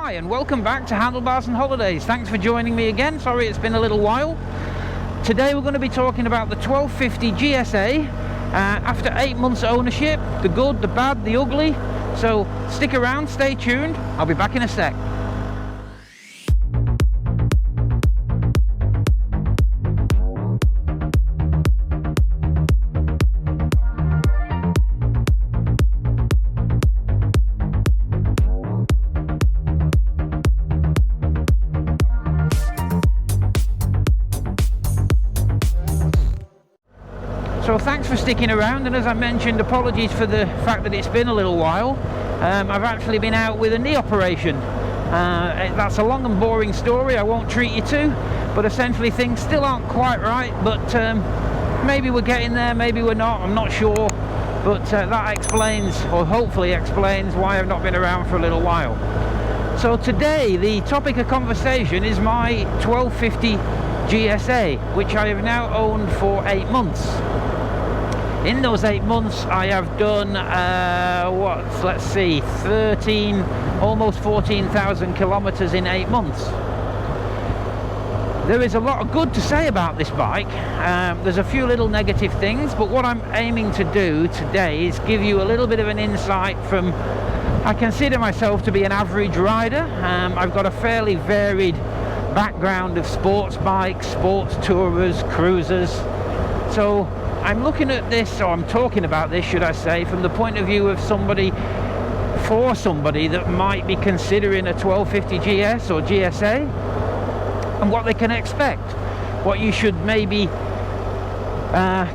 Hi and welcome back to Handlebars and Holidays. Thanks for joining me again. Sorry it's been a little while. Today we're going to be talking about the 1250 GSA after 8 months ownership, the good, the bad, the ugly. So stick around, stay tuned. I'll be back in a sec. So thanks for sticking around, and as I mentioned, apologies for the fact that it's been a little while. I've actually been out with a knee operation. That's a long and boring story, I won't treat you to, but essentially things still aren't quite right, but maybe we're getting there, maybe we're not, I'm not sure, but that explains, or hopefully explains, why I've not been around for a little while. So today the topic of conversation is my 1250 GSA, which I have now owned for 8 months. In those 8 months I have done let's see, 13, almost 14,000 kilometers in 8 months. There is a lot of good to say about this bike. There's a few little negative things, but what I'm aiming to do today is give you a little bit of an insight from, I consider myself to be an average rider. I've got a fairly varied background of sports bikes, sports tourers, cruisers. So I'm looking at this, or I'm talking about this, should I say, from the point of view of somebody, for somebody that might be considering a 1250 GS or GSA, and what they can expect, what you should maybe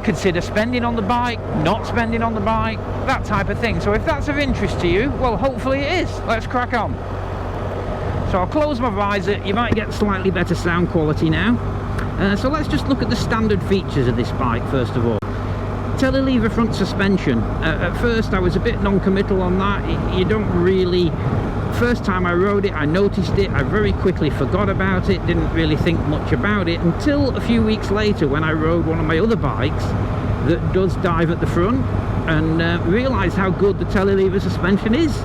consider spending on the bike, not spending on the bike, that type of thing. So if that's of interest to you, well, hopefully it is. Let's crack on. So I'll close my visor. You might get slightly better sound quality now. So let's just look at the standard features of this bike first of all. Telelever front suspension. At first I was a bit non-committal on that. You don't really... First time I rode it, I noticed it, I very quickly forgot about it, didn't really think much about it until a few weeks later when I rode one of my other bikes that does dive at the front, and realised how good the telelever suspension is.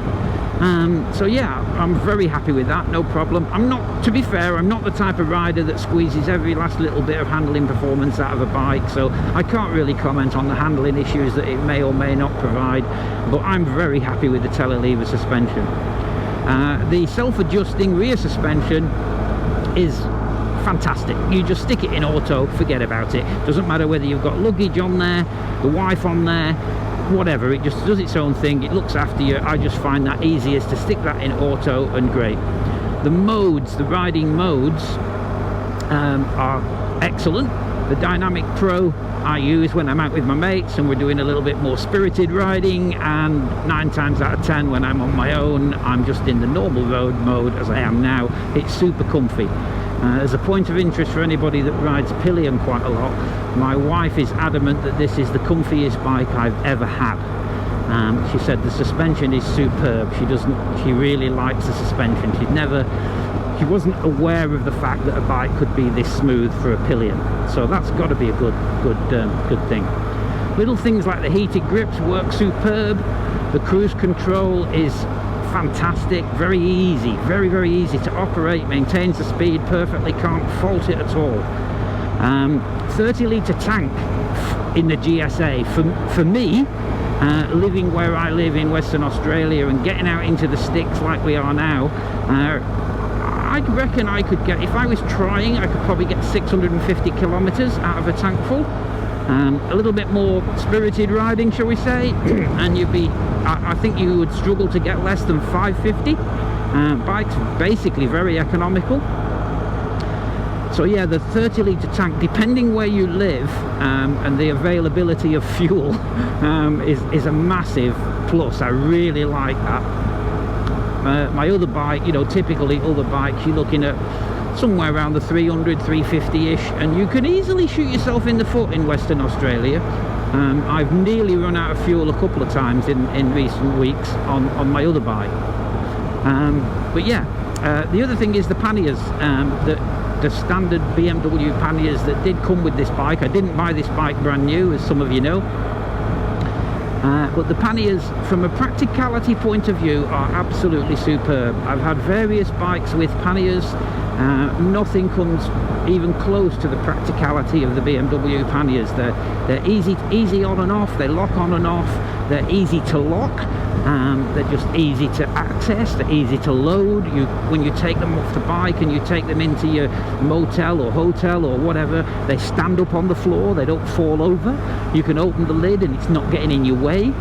So yeah, I'm very happy with that, no problem. I'm not, to be fair, I'm not the type of rider that squeezes every last little bit of handling performance out of a bike, so I can't really comment on the handling issues that it may or may not provide, but I'm very happy with the telelever suspension. The self-adjusting rear suspension is fantastic. You just stick it in auto, forget about it. Doesn't matter whether you've got luggage on there, the wife on there, whatever, it just does its own thing, it looks after you. I just find that easiest to stick that in auto, and great. The modes, the riding modes are excellent. The Dynamic Pro I use when I'm out with my mates and we're doing a little bit more spirited riding, and 9 times out of 10 when I'm on my own, I'm just in the normal road mode as I am now. It's super comfy. As a point of interest for anybody that rides pillion quite a lot, my wife is adamant that this is the comfiest bike I've ever had. She said the suspension is superb. She really likes the suspension. She wasn't aware of the fact that a bike could be this smooth for a pillion, so that's got to be a good thing. Little things like the heated grips work superb. The cruise control is fantastic, very easy, very easy to operate, maintains the speed perfectly, can't fault it at all. 30 litre tank in the GSA for me, living where I live in Western Australia and getting out into the sticks like we are now, I reckon I could get, if I was trying, I could probably get 650 kilometers out of a tank full. A little bit more spirited riding, shall we say, and you'd be, I think you would struggle to get less than 550. Bike's basically very economical. So yeah, the 30 litre tank, depending where you live, and the availability of fuel is a massive plus. I really like that. My other bike, you know, typically other bikes, you're looking at somewhere around the 300, 350-ish, and you can easily shoot yourself in the foot in Western Australia. I've nearly run out of fuel a couple of times in recent weeks on my other bike. But yeah, the other thing is the panniers, the standard BMW panniers that did come with this bike. I didn't buy this bike brand new, as some of you know. But the panniers, from a practicality point of view, are absolutely superb. I've had various bikes with panniers. Nothing comes even close to the practicality of the BMW panniers. They're easy on and off. They lock on and off. They're easy to lock. They're just easy to access. They're easy to load. When you take them off the bike and you take them into your motel or hotel or whatever, they stand up on the floor. They don't fall over. You can open the lid and it's not getting in your way.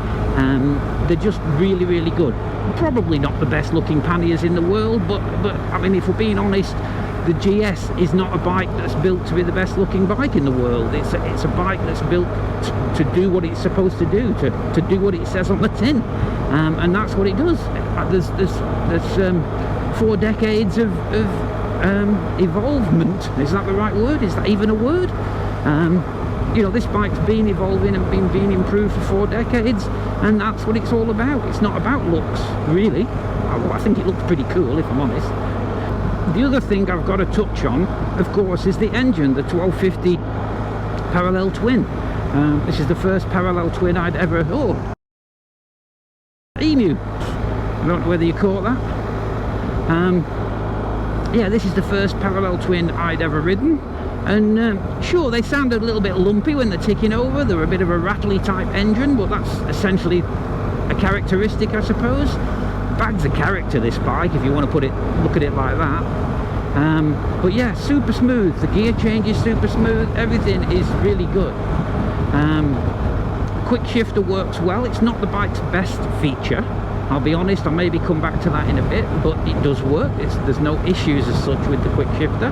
They're just really, really good. Probably not the best looking panniers in the world, but I mean, if we're being honest, the GS is not a bike that's built to be the best looking bike in the world. It's a bike that's built to do what it's supposed to do, to do what it says on the tin, and that's what it does. There's 4 decades of evolvement. Is that the right word? Is that even a word? You know, this bike's been evolving and been being improved for 4 decades, and that's what it's all about. It's not about looks, really. I think it looks pretty cool, if I'm honest. The other thing I've got to touch on, of course, is the engine, the 1250 parallel twin. This is the first parallel twin I'd ever... Oh! Emu! I don't know whether you caught that. Yeah, this is the first parallel twin I'd ever ridden. And sure, they sounded a little bit lumpy when they're ticking over. They're a bit of a rattly type engine, but that's essentially a characteristic, I suppose. Bags of character, this bike, if you want to look at it like that. But yeah, super smooth. The gear change is super smooth. Everything is really good. Quick shifter works well. It's not the bike's best feature, I'll be honest. I'll maybe come back to that in a bit, but it does work. There's no issues as such with the quick shifter.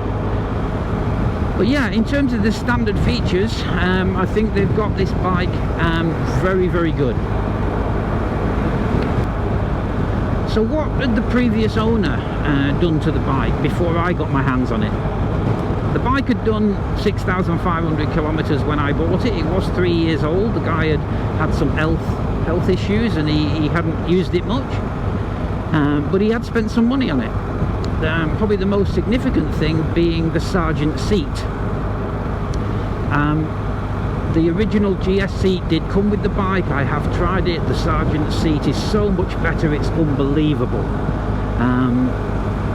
But yeah, in terms of the standard features, I think they've got this bike very, very good. So what had the previous owner done to the bike before I got my hands on it? The bike had done 6,500 kilometers when I bought it. It was 3 years old. The guy had some health issues and he hadn't used it much. But he had spent some money on it. Probably the most significant thing being the Sergeant seat. The original GS seat did come with the bike. I have tried it. The Sergeant seat is so much better, it's unbelievable.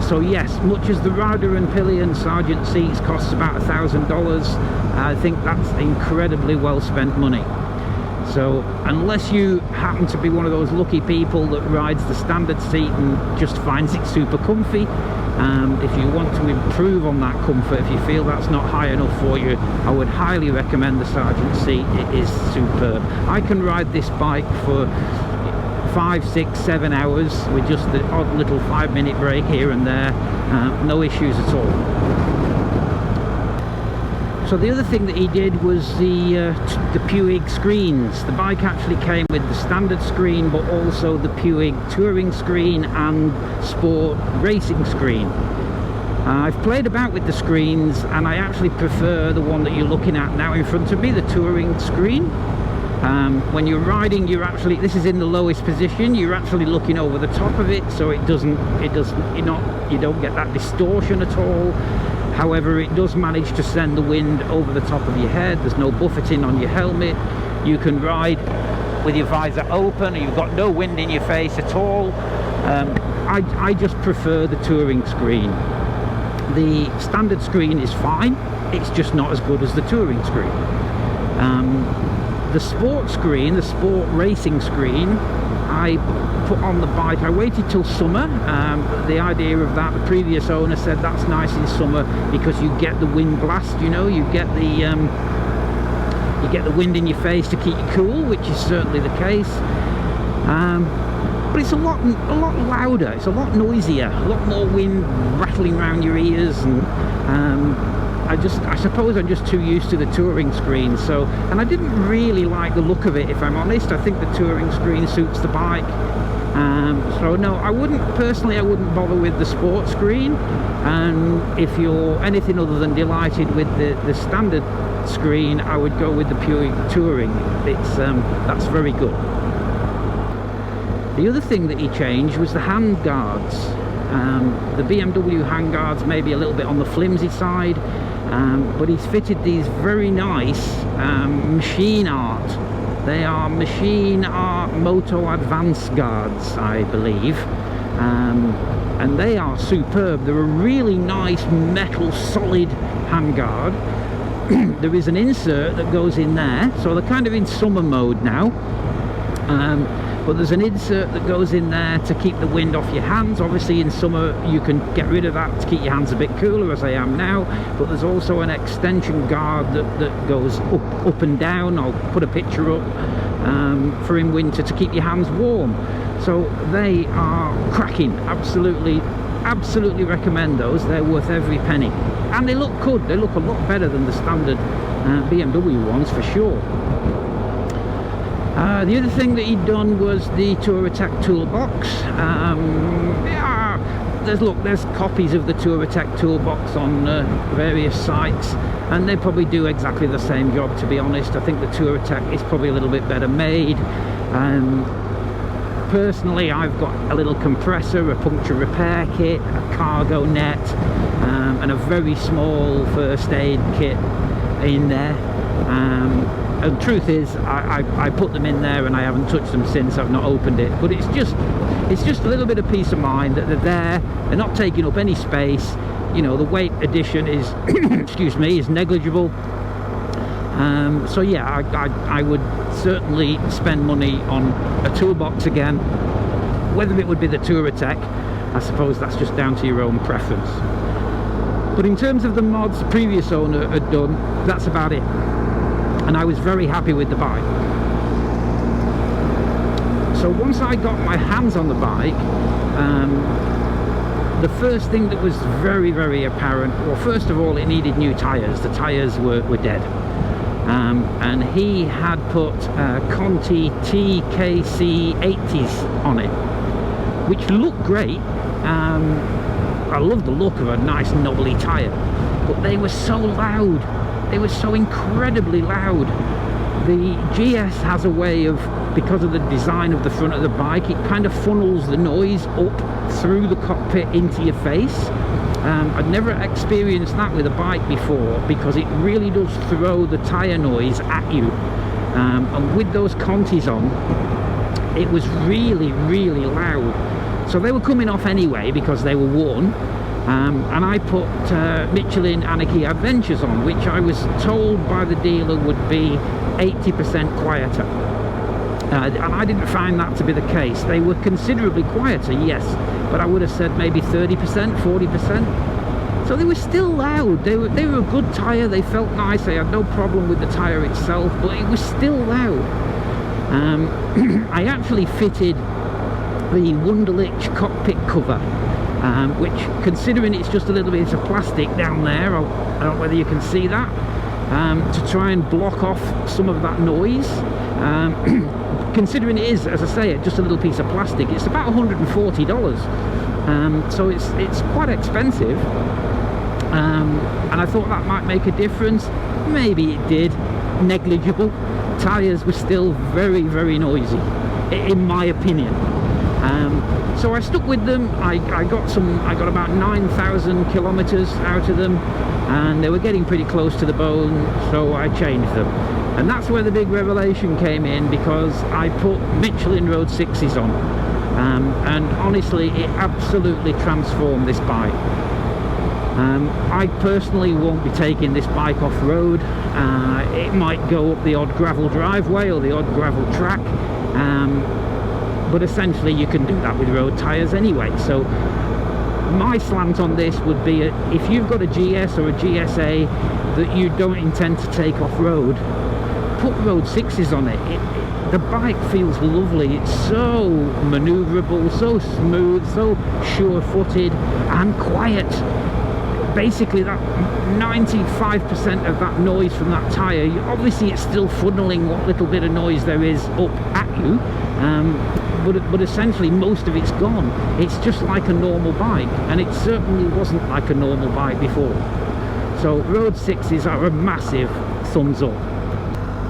So yes, much as the rider and pillion Sergeant seats costs about $1,000, I think that's incredibly well spent money. So unless you happen to be one of those lucky people that rides the standard seat and just finds it super comfy, if you want to improve on that comfort, if you feel that's not high enough for you, I would highly recommend the Sergeant seat. It is superb. I can ride this bike for 5, 6, 7 hours with just the odd little 5-minute break here and there. No issues at all. So the other thing that he did was the Puig screens. The bike actually came with the standard screen, but also the Puig touring screen and sport racing screen. I've played about with the screens and I actually prefer the one that you're looking at now in front of me, the touring screen. When you're riding, this is in the lowest position, you're actually looking over the top of it, so you don't get that distortion at all. However, it does manage to send the wind over the top of your head. There's no buffeting on your helmet. You can ride with your visor open and you've got no wind in your face at all. I just prefer the touring screen. The standard screen is fine, it's just not as good as the touring screen. The sport screen, the sport racing screen, I put on the bike. I waited till summer. The idea of that, the previous owner said that's nice in summer because you get the wind blast, you know, you get the wind in your face to keep you cool, which is certainly the case. But it's a lot louder, it's a lot noisier, a lot more wind rattling around your ears, and I suppose I'm just too used to the touring screen. So, and I didn't really like the look of it, if I'm honest. I think the touring screen suits the bike. So no, I wouldn't bother with the sport screen. And if you're anything other than delighted with the standard screen, I would go with the Puig touring. That's very good. The other thing that he changed was the hand guards. The BMW hand guards may be a little bit on the flimsy side, but he's fitted these very nice machine art They are Machine Art Moto Advance guards, I believe. And they are superb. They're a really nice metal solid handguard. There is an insert that goes in there, so they're kind of in summer mode now. But there's an insert that goes in there to keep the wind off your hands. Obviously in summer you can get rid of that to keep your hands a bit cooler, as I am now. But there's also an extension guard that goes up and down. I'll put a picture up for in winter to keep your hands warm. So they are cracking. Absolutely recommend those. They're worth every penny, and they look good. They look a lot better than the standard BMW ones for sure. The other thing that he'd done was the Touratech toolbox. Yeah, there's copies of the Touratech toolbox on various sites, and they probably do exactly the same job, to be honest. I think the Touratech is probably a little bit better made. Personally, I've got a little compressor, a puncture repair kit, a cargo net, and a very small first aid kit in there. And the truth is, I put them in there and I haven't touched them since. I've not opened it, but it's just a little bit of peace of mind that they're there. They're not taking up any space. You know, the weight addition is excuse me, is negligible. So yeah, I would certainly spend money on a toolbox again. Whether it would be the Touratech, I suppose that's just down to your own preference. But in terms of the mods the previous owner had done, that's about it. And I was very happy with the bike. So once I got my hands on the bike, the first thing that was very apparent, well, first of all, it needed new tyres. The tyres were dead. And he had put Conti TKC 80s on it, which looked great. I love the look of a nice knobbly tyre, but they were so loud. They were so incredibly loud. The GS has a way of, because of the design of the front of the bike, it kind of funnels the noise up through the cockpit into your face. I'd never experienced that with a bike before, because it really does throw the tyre noise at you. And with those Contis on, it was really loud. So they were coming off anyway because they were worn. And I put Michelin Anarchy Adventures on, which I was told by the dealer would be 80% quieter. And I didn't find that to be the case. They were considerably quieter, yes, but I would have said maybe 30%, 40%. So they were still loud. They were a good tyre. They felt nice. I had no problem with the tyre itself, but it was still loud. I actually fitted the Wunderlich cockpit cover, which, considering it's just a little bit of plastic down there, I don't know whether you can see that, to try and block off some of that noise. Considering it is, as I say, just a little piece of plastic, it's about $140. So it's quite expensive. And I thought that might make a difference. Maybe it did. Negligible. Tyres were still very noisy, in my opinion. So I stuck with them. I got about 9,000 kilometers out of them, and they were getting pretty close to the bone, so I changed them. And that's where the big revelation came in, because I put Michelin Road 6s on, and honestly it absolutely transformed this bike. I personally won't be taking this bike off-road. It might go up the odd gravel driveway or the odd gravel track, but essentially you can do that with road tyres anyway. So my slant on this would be, if you've got a GS or a GSA that you don't intend to take off-road, put Road 6s on it. The bike feels lovely. It's so manoeuvrable, so smooth, so sure-footed and quiet. Basically that 95% of that noise from that tyre, obviously it's still funneling what little bit of noise there is up at you, but essentially most of it's gone. It's just like a normal bike, and it certainly wasn't like a normal bike before. So Road 6s are a massive thumbs up.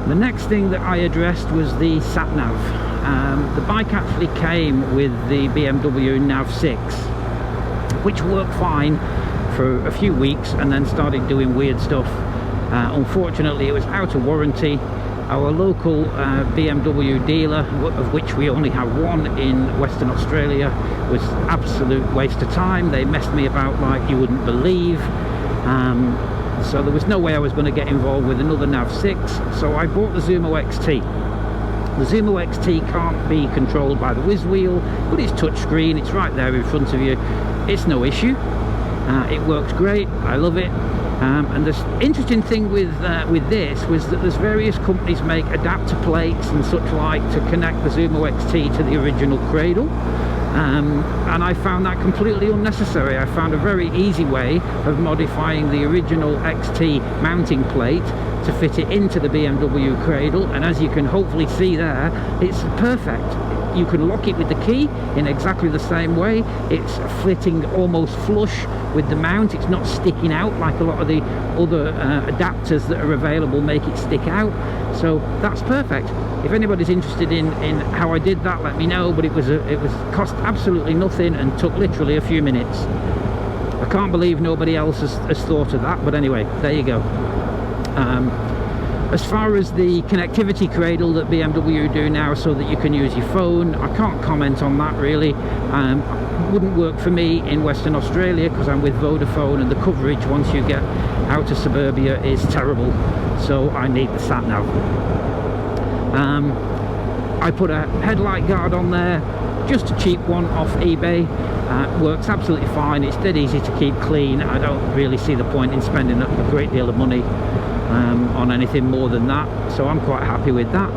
The next thing that I addressed was the sat-nav. The bike actually came with the BMW Nav 6, which worked fine for a few weeks and then started doing weird stuff. Unfortunately, it was out of warranty, Our local BMW dealer, of which we only have one in Western Australia, was absolute waste of time. They messed me about like you wouldn't believe. So there was no way I was going to get involved with another nav6, so I bought the Zumo XT. The Zumo XT can't be controlled by the whiz wheel, but it's touchscreen, it's right there in front of you. It's no issue. It works great, I love it. And the interesting thing with this was that there's various companies make adapter plates and such like to connect the Zumo XT to the original cradle. And I found that completely unnecessary. I found a very easy way of modifying the original XT mounting plate to fit it into the BMW cradle, and as you can hopefully see there, it's perfect. You can lock it with the key in exactly the same way. It's fitting almost flush with the mount. It's not sticking out like a lot of the other adapters that are available make it stick out. So that's perfect. If anybody's interested in how I did that, let me know. But it was cost absolutely nothing and took literally a few minutes. I can't believe nobody else has thought of that. But anyway, there you go. As far as the connectivity cradle that BMW do now so that you can use your phone, I can't comment on that really. Wouldn't work for me in Western Australia because I'm with Vodafone, and the coverage once you get out of suburbia is terrible, so I need the sat-nav. I put a headlight guard on there, just a cheap one off eBay. Works absolutely fine. It's dead easy to keep clean. I don't really see the point in spending a great deal of money on anything more than that, so I'm quite happy with that.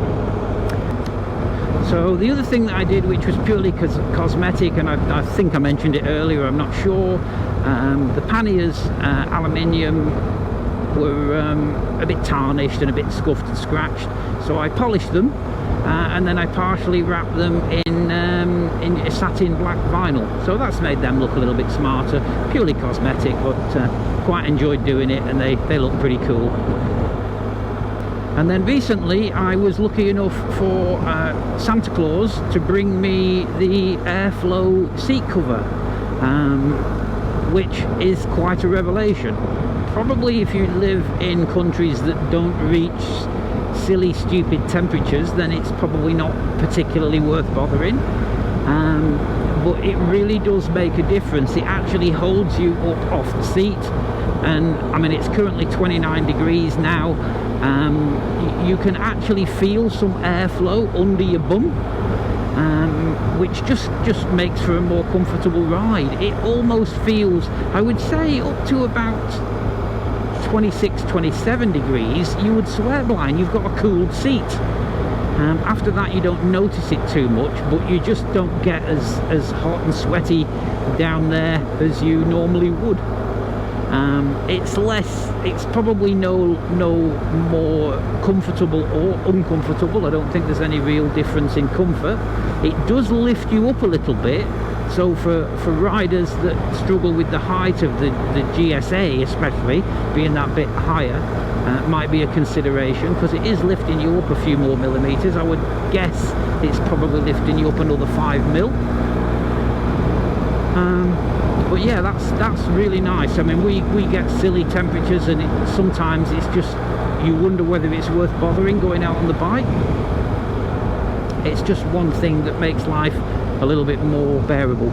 So the other thing that I did, which was purely cosmetic, and I think I mentioned it earlier, I'm not sure, the panniers aluminium were a bit tarnished and a bit scuffed and scratched, so I polished them and then I partially wrapped them in satin black vinyl, so that's made them look a little bit smarter. Purely cosmetic, but quite enjoyed doing it, and they look pretty cool. And then recently I was lucky enough for Santa Claus to bring me the airflow seat cover, which is quite a revelation. Probably if you live in countries that don't reach silly stupid temperatures, then it's probably not particularly worth bothering, but it really does make a difference. It actually holds you up off the seat, and I mean it's currently 29 degrees now. You can actually feel some airflow under your bum, which just makes for a more comfortable ride. It almost feels, I would say, up to about 26-27 degrees you would swear blind you've got a cooled seat. After that you don't notice it too much, but you just don't get as hot and sweaty down there as you normally would. It's probably no more comfortable or uncomfortable. I don't think there's any real difference in comfort. It does lift you up a little bit, so for riders that struggle with the height of the GSA, especially being that bit higher, might be a consideration, because it is lifting you up a few more millimeters. I would guess it's probably lifting you up another 5 mil. But yeah, that's really nice. I mean, we get silly temperatures, and sometimes it's just, you wonder whether it's worth bothering going out on the bike. It's just one thing that makes life a little bit more bearable.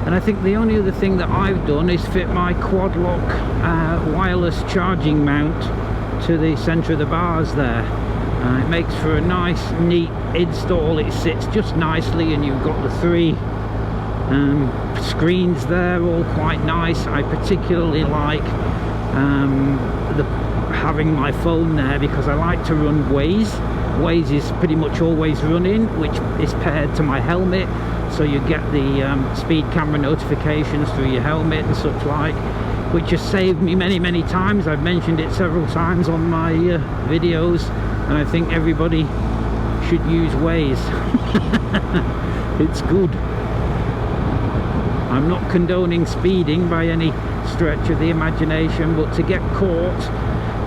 And I think the only other thing that I've done is fit my quad lock wireless charging mount to the center of the bars there. It makes for a nice neat install. It sits just nicely, and you've got the 3 screens there, all quite nice. I particularly like having my phone there, because I like to run Waze. Waze is pretty much always running, which is paired to my helmet, so you get the speed camera notifications through your helmet and such like, which has saved me many times. I've mentioned it several times on my videos, and I think everybody should use Waze. It's good. I'm not condoning speeding by any stretch of the imagination, but to get caught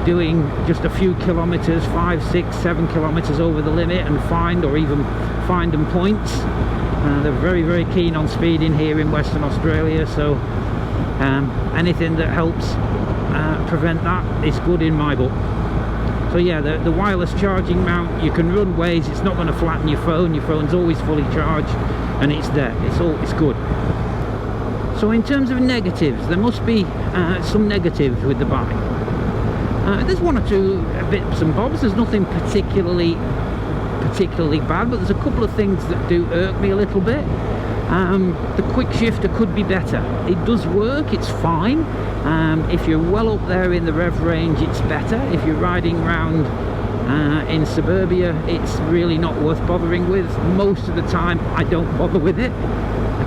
doing just a few kilometers, 5, 6, 7 kilometers over the limit, and fined, or even fined and points, they're very keen on speeding here in Western Australia, so anything that helps prevent that is good in my book. So yeah, the wireless charging mount, you can run ways, it's not going to flatten your phone's always fully charged, and it's there, it's good. So in terms of negatives, there must be some negatives with the bike. There's one or two bits and bobs. There's nothing particularly bad, but there's a couple of things that do irk me a little bit. The quick shifter could be better. It does work, it's fine. If you're well up there in the rev range, it's better. If you're riding around in suburbia, it's really not worth bothering with. Most of the time I don't bother with it.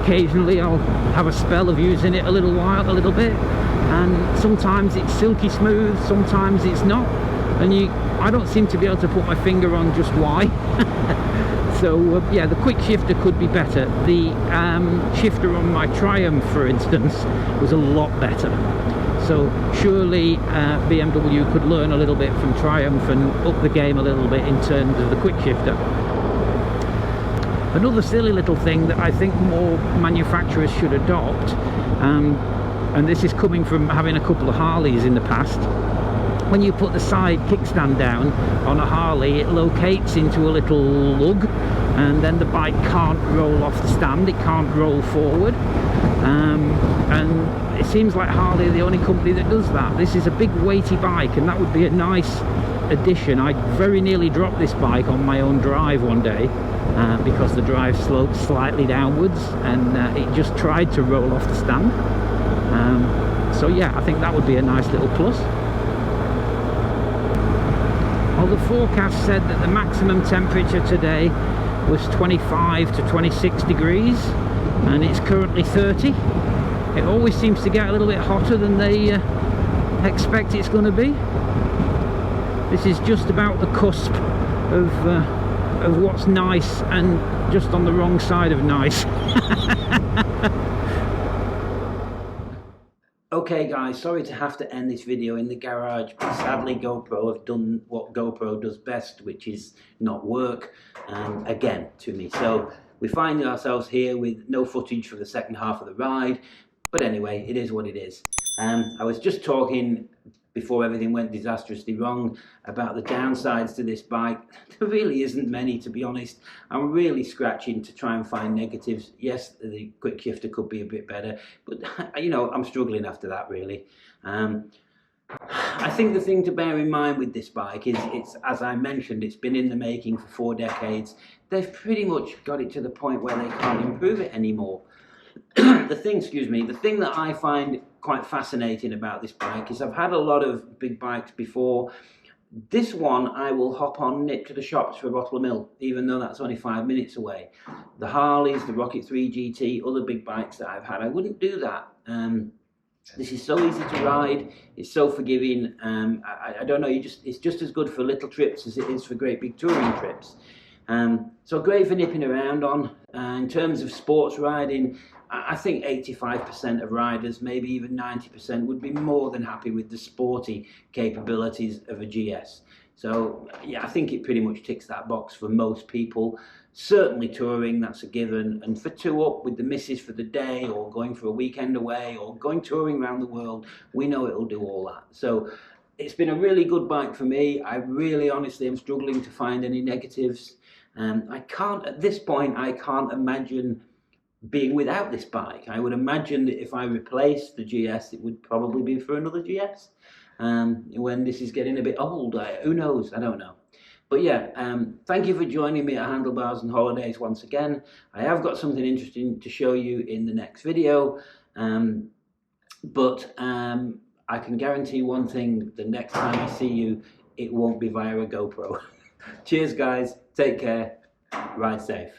Occasionally I'll have a spell of using it a little bit, and sometimes it's silky smooth, sometimes it's not, and I don't seem to be able to put my finger on just why. So yeah, the quick shifter could be better. The shifter on my Triumph, for instance, was a lot better. So surely BMW could learn a little bit from Triumph and up the game a little bit in terms of the quick shifter. Another silly little thing that I think more manufacturers should adopt, and this is coming from having a couple of Harleys in the past. When you put the side kickstand down on a Harley, it locates into a little lug, and then the bike can't roll off the stand, it can't roll forward. And it seems like Harley are the only company that does that. This is a big weighty bike, and that would be a nice addition. I very nearly dropped this bike on my own drive one day because the drive sloped slightly downwards, and it just tried to roll off the stand. So yeah, I think that would be a nice little plus. Well, the forecast said that the maximum temperature today was 25 to 26 degrees, and it's currently 30. It always seems to get a little bit hotter than they expect it's going to be. This is just about the cusp of what's nice and just on the wrong side of nice. Okay guys, sorry to have to end this video in the garage, but sadly GoPro have done what GoPro does best, which is not work again to me. So we find ourselves here with no footage for the second half of the ride, but anyway, it is what it is. I was just talking before everything went disastrously wrong about the downsides to this bike. There really isn't many, to be honest. I'm really scratching to try and find negatives. Yes, the quick shifter could be a bit better, but you know, I'm struggling after that really. I think the thing to bear in mind with this bike is, it's, as I mentioned, it's been in the making for 4 decades. They've pretty much got it to the point where they can't improve it anymore. The thing that I find quite fascinating about this bike is I've had a lot of big bikes before. This one I will hop on, nip to the shops for a bottle of milk, even though that's only 5 minutes away. The Harleys, the Rocket 3 GT, other big bikes that I've had, I wouldn't do that. This is so easy to ride, it's so forgiving. I don't know, it's just as good for little trips as it is for great big touring trips. So great for nipping around on. In terms of sports riding, I think 85% of riders, maybe even 90%, would be more than happy with the sporty capabilities of a GS. So yeah, I think it pretty much ticks that box for most people. Certainly touring, that's a given, and for 2 up with the missus for the day, or going for a weekend away, or going touring around the world, we know it'll do all that. So it's been a really good bike for me. I really honestly am struggling to find any negatives. At this point, I can't imagine being without this bike. I would imagine that if I replaced the GS, it would probably be for another GS. When this is getting a bit old, who knows? I don't know. But yeah, thank you for joining me at Handlebars and Holidays once again. I have got something interesting to show you in the next video, but I can guarantee one thing: the next time I see you, it won't be via a GoPro. Cheers guys, take care, ride safe.